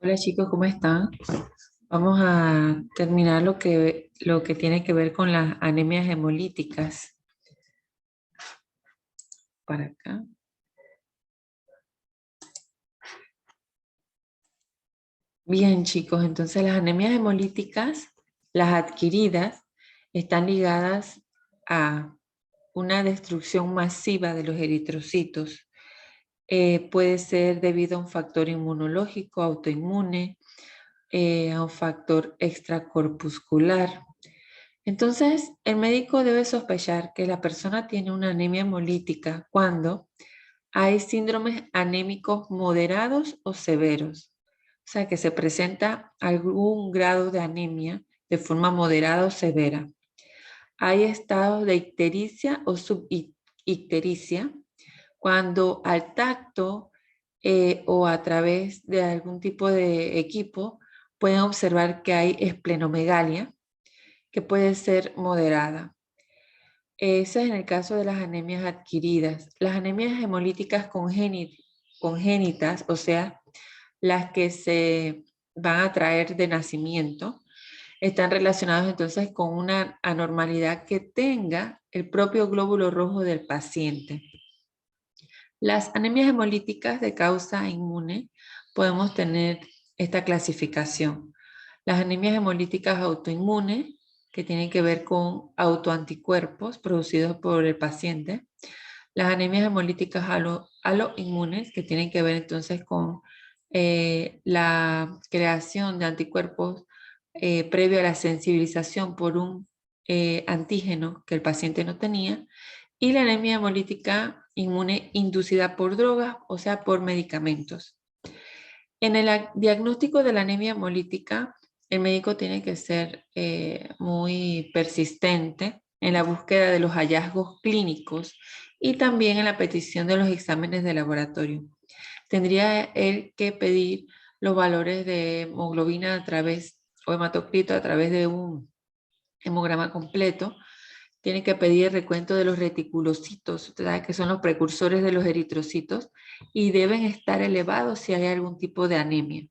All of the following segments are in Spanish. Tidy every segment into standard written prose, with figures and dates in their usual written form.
Hola chicos, ¿cómo están? Vamos a terminar lo que tiene que ver con las anemias hemolíticas. Para acá. Bien chicos, entonces las anemias hemolíticas, las adquiridas, están ligadas a una destrucción masiva de los eritrocitos. Puede ser debido a un factor inmunológico, autoinmune, a un factor extracorpuscular. Entonces, el médico debe sospechar que la persona tiene una anemia hemolítica cuando hay síndromes anémicos moderados o severos. O sea, que se presenta algún grado de anemia de forma moderada o severa. Hay estados de ictericia o subictericia cuando al tacto o a través de algún tipo de equipo pueden observar que hay esplenomegalia, que puede ser moderada. Eso es en el caso de las anemias adquiridas. Las anemias hemolíticas congénitas, o sea, las que se van a traer de nacimiento, están relacionadas entonces con una anormalidad que tenga el propio glóbulo rojo del paciente. Las anemias hemolíticas de causa inmune podemos tener esta clasificación. Las anemias hemolíticas autoinmunes, que tienen que ver con autoanticuerpos producidos por el paciente. Las anemias hemolíticas aloinmunes, que tienen que ver entonces con la creación de anticuerpos previo a la sensibilización por un antígeno que el paciente no tenía. Y la anemia hemolítica inmune inducida por drogas, o sea, por medicamentos. En el diagnóstico de la anemia hemolítica, el médico tiene que ser muy persistente en la búsqueda de los hallazgos clínicos y también en la petición de los exámenes de laboratorio. Tendría él que pedir los valores de hemoglobina a través, o hematocrito a través de un hemograma completo. Tiene que pedir el recuento de los reticulocitos, usted sabe que son los precursores de los eritrocitos, y deben estar elevados si hay algún tipo de anemia.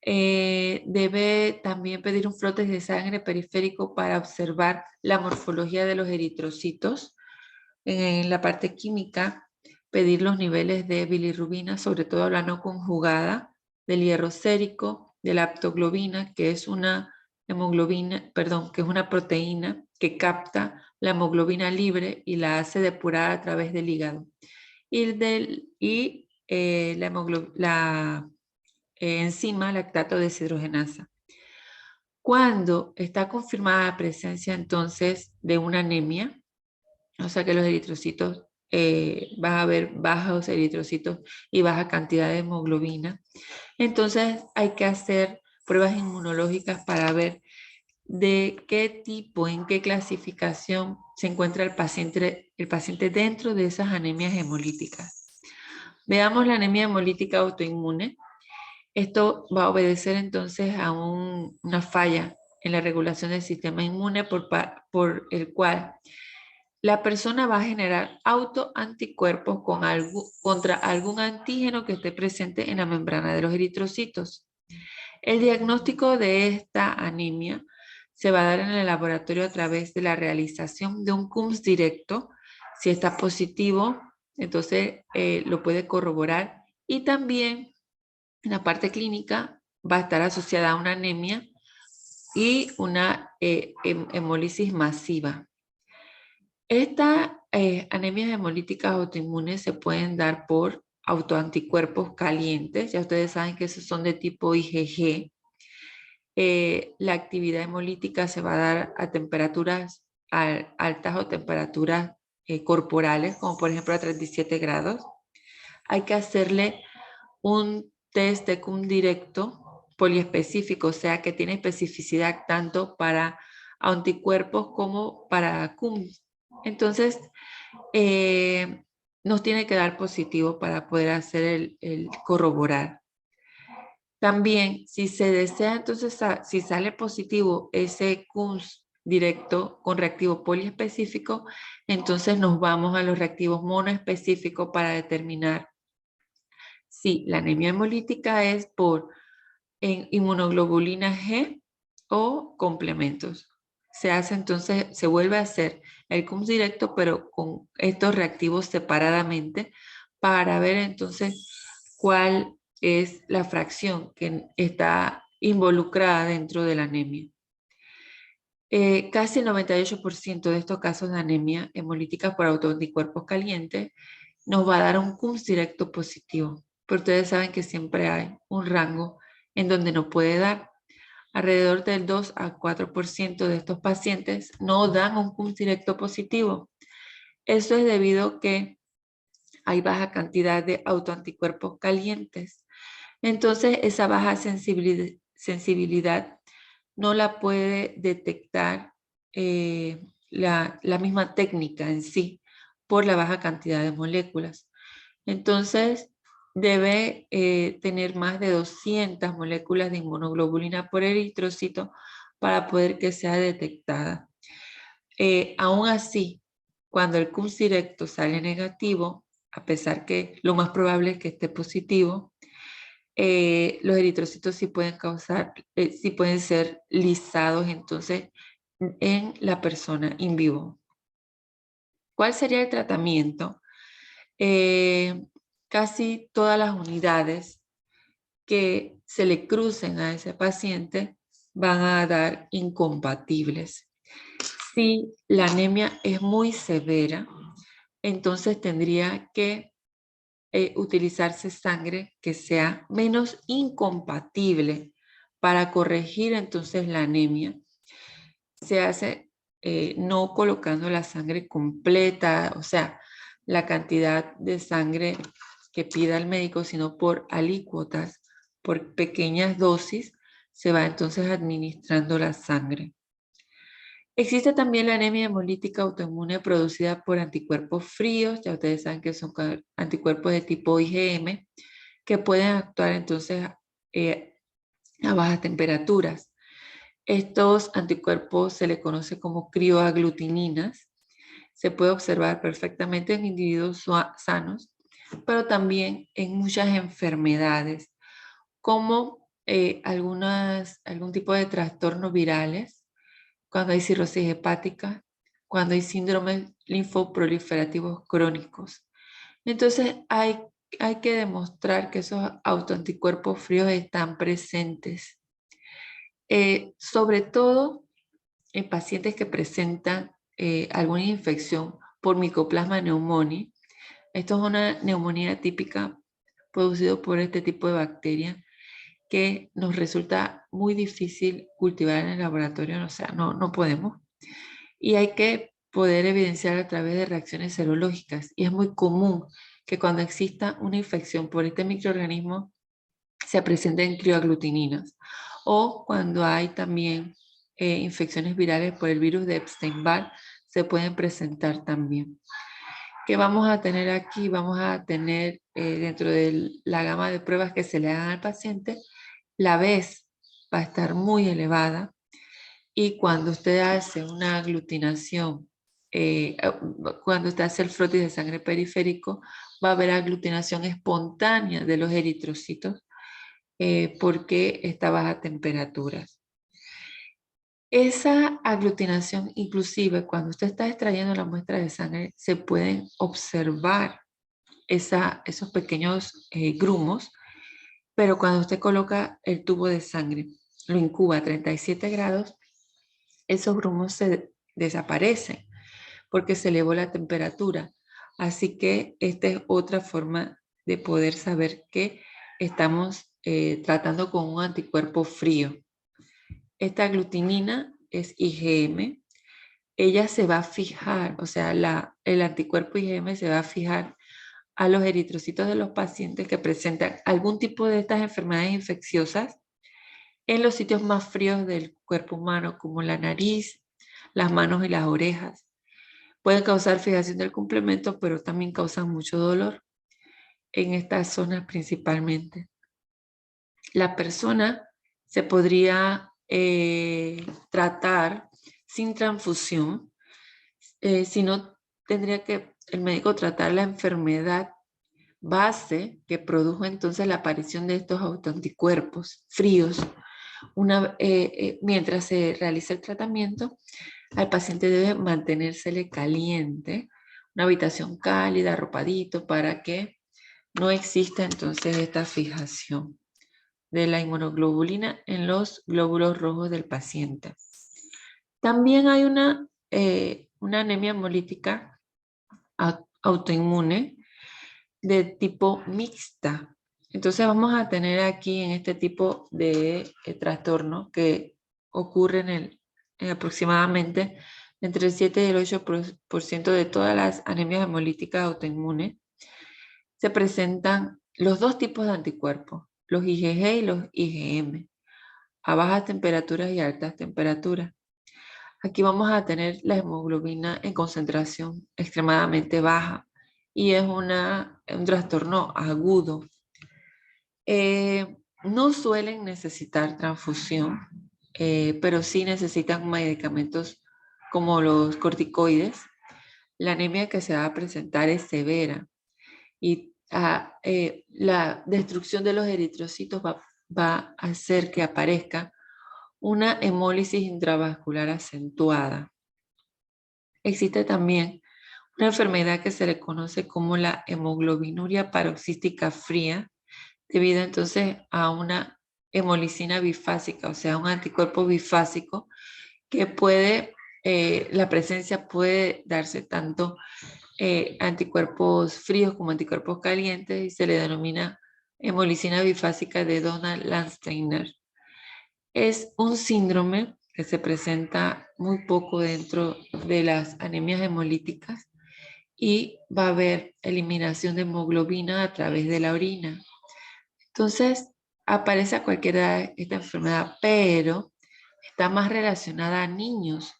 Debe también pedir un frotes de sangre periférico para observar la morfología de los eritrocitos. En la parte química, pedir los niveles de bilirrubina, sobre todo la no conjugada, del hierro sérico, de la aptoglobina, que es una hemoglobina, perdón, que es una proteína que capta la hemoglobina libre y la hace depurar a través del hígado. La enzima lactato deshidrogenasa. Cuando está confirmada la presencia entonces de una anemia, o sea que los eritrocitos, vas a ver bajos eritrocitos y baja cantidad de hemoglobina, entonces hay que hacer pruebas inmunológicas para ver de qué tipo, en qué clasificación se encuentra el paciente dentro de esas anemias hemolíticas. Veamos la anemia hemolítica autoinmune. Esto va a obedecer entonces a una falla en la regulación del sistema inmune por el cual la persona va a generar autoanticuerpos contra algún antígeno que esté presente en la membrana de los eritrocitos. El diagnóstico de esta anemia se va a dar en el laboratorio a través de la realización de un CUMS directo. Si está positivo, entonces lo puede corroborar, y también en la parte clínica va a estar asociada a una anemia y una hemólisis masiva. Estas anemias hemolíticas autoinmunes se pueden dar por autoanticuerpos calientes. Ya ustedes saben que esos son de tipo IgG. La actividad hemolítica se va a dar a temperaturas altas o temperaturas corporales, como por ejemplo a 37 grados. Hay que hacerle un test de CUM directo poliespecífico, o sea que tiene especificidad tanto para anticuerpos como para CUM. Entonces, nos tiene que dar positivo para poder hacer el corroborar. También, si se desea, entonces, si sale positivo ese CUMS directo con reactivo poliespecífico, entonces nos vamos a los reactivos monoespecíficos para determinar si la anemia hemolítica es por en inmunoglobulina G o complementos. Se hace entonces, se vuelve a hacer el CUMS directo, pero con estos reactivos separadamente para ver entonces cuál es la fracción que está involucrada dentro de la anemia. Casi el 98% de estos casos de anemia hemolítica por autoanticuerpos calientes nos va a dar un CUMS directo positivo. Pero ustedes saben que siempre hay un rango en donde no puede dar. Alrededor del 2 a 4% de estos pacientes no dan un CUMS directo positivo. Eso es debido a que hay baja cantidad de autoanticuerpos calientes. Entonces, esa baja sensibilidad no la puede detectar la misma técnica en sí por la baja cantidad de moléculas. Entonces, debe tener más de 200 moléculas de inmunoglobulina por eritrocito para poder que sea detectada. Aún así, cuando el CUMS directo sale negativo, a pesar que lo más probable es que esté positivo, los eritrocitos sí pueden sí pueden ser lisados entonces en la persona in vivo. ¿Cuál sería el tratamiento? Casi todas las unidades que se le crucen a ese paciente van a dar incompatibles. Si la anemia es muy severa, entonces tendría que utilizarse sangre que sea menos incompatible para corregir entonces la anemia. Se hace no colocando la sangre completa, o sea, la cantidad de sangre que pida el médico, sino por alícuotas, por pequeñas dosis, se va entonces administrando la sangre. Existe también la anemia hemolítica autoinmune producida por anticuerpos fríos, ya ustedes saben que son anticuerpos de tipo IgM, que pueden actuar entonces a bajas temperaturas. Estos anticuerpos se les conoce como crioaglutininas. Se puede observar perfectamente en individuos sanos, pero también en muchas enfermedades, como algún tipo de trastornos virales, cuando hay cirrosis hepática, cuando hay síndromes linfoproliferativos crónicos. Entonces hay que demostrar que esos autoanticuerpos fríos están presentes. Sobre todo en pacientes que presentan alguna infección por Mycoplasma pneumoniae. Esto es una neumonía típica producida por este tipo de bacteria que nos resulta muy difícil cultivar en el laboratorio, o sea, no podemos. Y hay que poder evidenciar a través de reacciones serológicas. Y es muy común que cuando exista una infección por este microorganismo se presenten crioaglutininas. O cuando hay también infecciones virales por el virus de Epstein-Barr, se pueden presentar también. ¿Qué vamos a tener aquí? Vamos a tener dentro de la gama de pruebas que se le hagan al paciente, la BES va a estar muy elevada y cuando usted hace una aglutinación, cuando usted hace el frotis de sangre periférico, va a haber aglutinación espontánea de los eritrocitos porque está a baja temperaturas. Esa aglutinación, inclusive cuando usted está extrayendo la muestra de sangre, se pueden observar esos pequeños grumos, pero cuando usted coloca el tubo de sangre, lo incuba a 37 grados, esos grumos se desaparecen porque se elevó la temperatura. Así que esta es otra forma de poder saber que estamos tratando con un anticuerpo frío. Esta aglutinina es IgM. Ella se va a fijar, o sea, el anticuerpo IgM se va a fijar a los eritrocitos de los pacientes que presentan algún tipo de estas enfermedades infecciosas en los sitios más fríos del cuerpo humano, como la nariz, las manos y las orejas. Pueden causar fijación del complemento, pero también causan mucho dolor en estas zonas principalmente. La persona se podría tratar sin transfusión, sino tendría que el médico tratar la enfermedad base que produjo entonces la aparición de estos autoanticuerpos fríos. Mientras se realiza el tratamiento, al paciente debe mantenérsele caliente, una habitación cálida, arropadito, para que no exista entonces esta fijación de la inmunoglobulina en los glóbulos rojos del paciente. También hay una anemia hemolítica autoinmune de tipo mixta. Entonces vamos a tener aquí en este tipo de trastorno que ocurre en aproximadamente entre el 7 y el 8% de todas las anemias hemolíticas autoinmunes. Se presentan los dos tipos de anticuerpos, los IgG y los IgM, a bajas temperaturas y altas temperaturas. Aquí vamos a tener la hemoglobina en concentración extremadamente baja y es un trastorno agudo. No suelen necesitar transfusión, pero sí necesitan medicamentos como los corticoides. La anemia que se va a presentar es severa y la destrucción de los eritrocitos va a hacer que aparezca una hemólisis intravascular acentuada. Existe también una enfermedad que se le conoce como la hemoglobinuria paroxística fría, debido entonces a una hemolicina bifásica, o sea, un anticuerpo bifásico que la presencia puede darse tanto anticuerpos fríos como anticuerpos calientes y se le denomina hemolicina bifásica de Donald-Landsteiner. Es un síndrome que se presenta muy poco dentro de las anemias hemolíticas y va a haber eliminación de hemoglobina a través de la orina. Entonces, aparece a cualquier edad esta enfermedad, pero está más relacionada a niños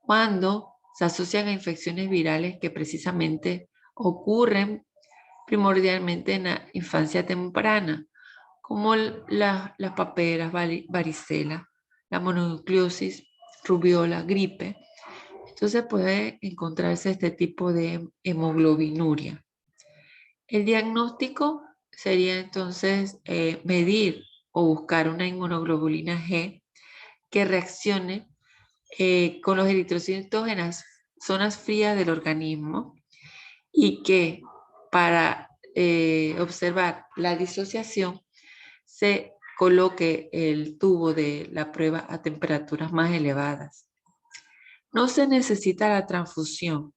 cuando se asocian a infecciones virales que precisamente ocurren primordialmente en la infancia temprana, como las paperas, varicela, la mononucleosis, rubiola, gripe. Entonces puede encontrarse este tipo de hemoglobinuria. El diagnóstico sería entonces medir o buscar una inmunoglobulina G que reaccione con los eritrocitos en las zonas frías del organismo y que para observar la disociación se coloque el tubo de la prueba a temperaturas más elevadas. No se necesita la transfusión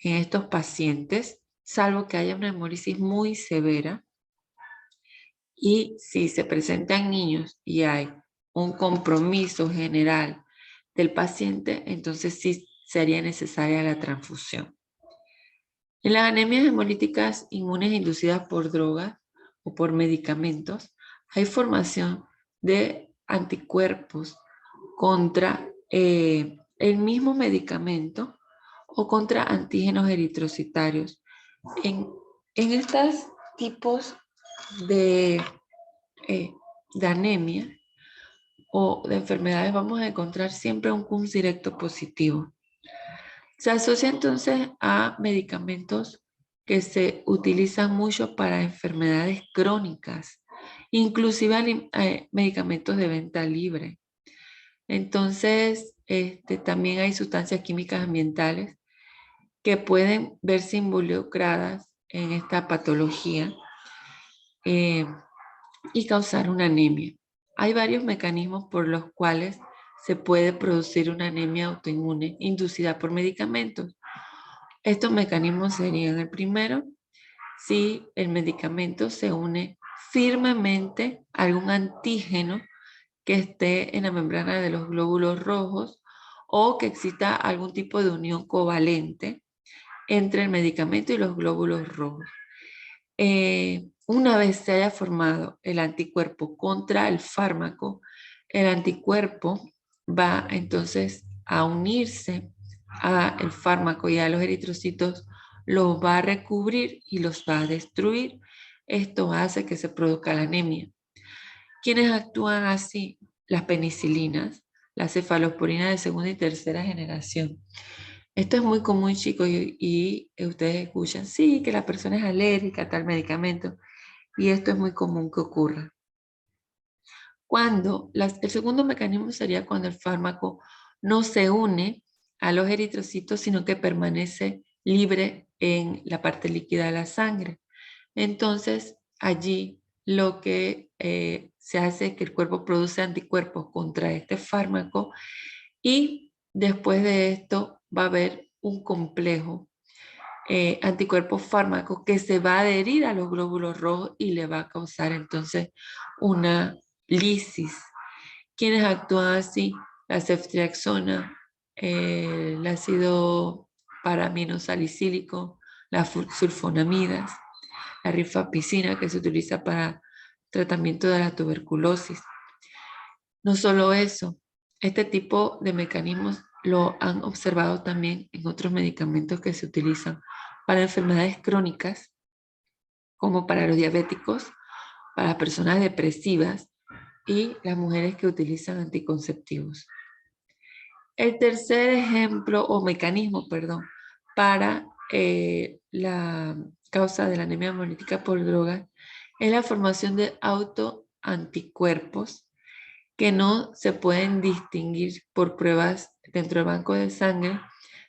en estos pacientes, salvo que haya una hemólisis muy severa. Y si se presentan niños y hay un compromiso general del paciente, entonces sí sería necesaria la transfusión. En las anemias hemolíticas inmunes inducidas por drogas o por medicamentos, hay formación de anticuerpos contra el mismo medicamento o contra antígenos eritrocitarios. En estos tipos de anemia o de enfermedades vamos a encontrar siempre un CUMS directo positivo. Se asocia entonces a medicamentos que se utilizan mucho para enfermedades crónicas, inclusive medicamentos de venta libre. Entonces, también hay sustancias químicas ambientales que pueden verse involucradas en esta patología y causar una anemia. Hay varios mecanismos por los cuales se puede producir una anemia autoinmune inducida por medicamentos. Estos mecanismos serían el primero, si el medicamento se une firmemente a algún antígeno que esté en la membrana de los glóbulos rojos o que exista algún tipo de unión covalente entre el medicamento y los glóbulos rojos. Una vez se haya formado el anticuerpo contra el fármaco, el anticuerpo va entonces a unirse al fármaco y a los eritrocitos, los va a recubrir y los va a destruir. Esto hace que se produzca la anemia. ¿Quiénes actúan así? Las penicilinas, la cefalosporina de segunda y tercera generación. Esto es muy común, chicos, y ustedes escuchan, sí, que la persona es alérgica a tal medicamento, y esto es muy común que ocurra. El segundo mecanismo sería cuando el fármaco no se une a los eritrocitos, sino que permanece libre en la parte líquida de la sangre. Entonces, allí lo que se hace es que el cuerpo produce anticuerpos contra este fármaco y después de esto va a haber un complejo anticuerpos fármaco que se va a adherir a los glóbulos rojos y le va a causar entonces una lisis. ¿Quiénes actúan así? La ceftriaxona, el ácido paraminosalicílico, las sulfonamidas, la rifapicina que se utiliza para tratamiento de la tuberculosis. No solo eso, este tipo de mecanismos lo han observado también en otros medicamentos que se utilizan para enfermedades crónicas, como para los diabéticos, para personas depresivas y las mujeres que utilizan anticonceptivos. El tercer ejemplo o mecanismo, perdón, para la causa de la anemia hemolítica por drogas es la formación de autoanticuerpos que no se pueden distinguir por pruebas dentro del banco de sangre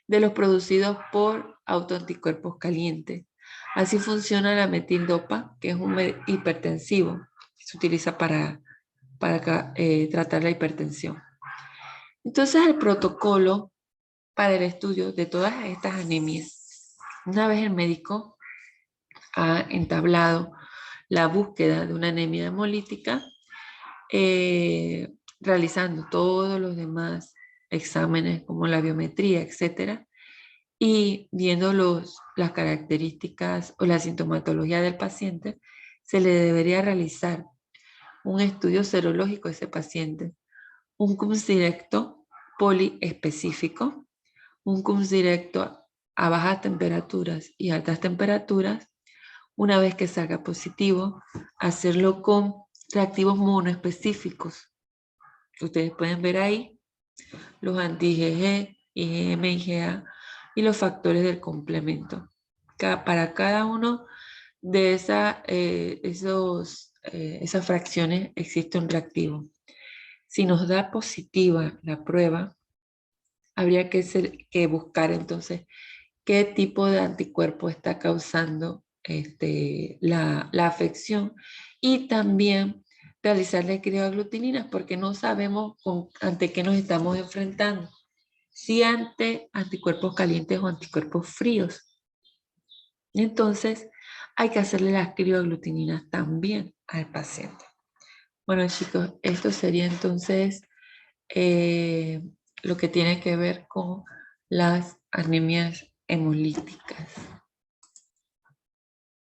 de los producidos por autoanticuerpos calientes. Así funciona la metildopa, que es un hipertensivo que se utiliza para tratar la hipertensión. Entonces, el protocolo para el estudio de todas estas anemias, una vez el médico ha entablado la búsqueda de una anemia hemolítica, realizando todos los demás exámenes como la biometría, etcétera, y viendo las características o la sintomatología del paciente, se le debería realizar un estudio serológico a ese paciente, un CUMS directo poliespecífico, un CUMS directo a bajas temperaturas y altas temperaturas. Una vez que salga positivo, hacerlo con reactivos monoespecíficos. Ustedes pueden ver ahí los anti-IgG, IgM, IgA y los factores del complemento. Para cada uno de esas fracciones existe un reactivo. Si nos da positiva la prueba, habría que buscar entonces qué tipo de anticuerpo está causando la afección y también realizarle crioaglutininas porque no sabemos ante qué nos estamos enfrentando, si ante anticuerpos calientes o anticuerpos fríos. Entonces, hay que hacerle las crioaglutininas también al paciente. Bueno, chicos, esto sería entonces eh, lo que tiene que ver con las anemias hemolíticas.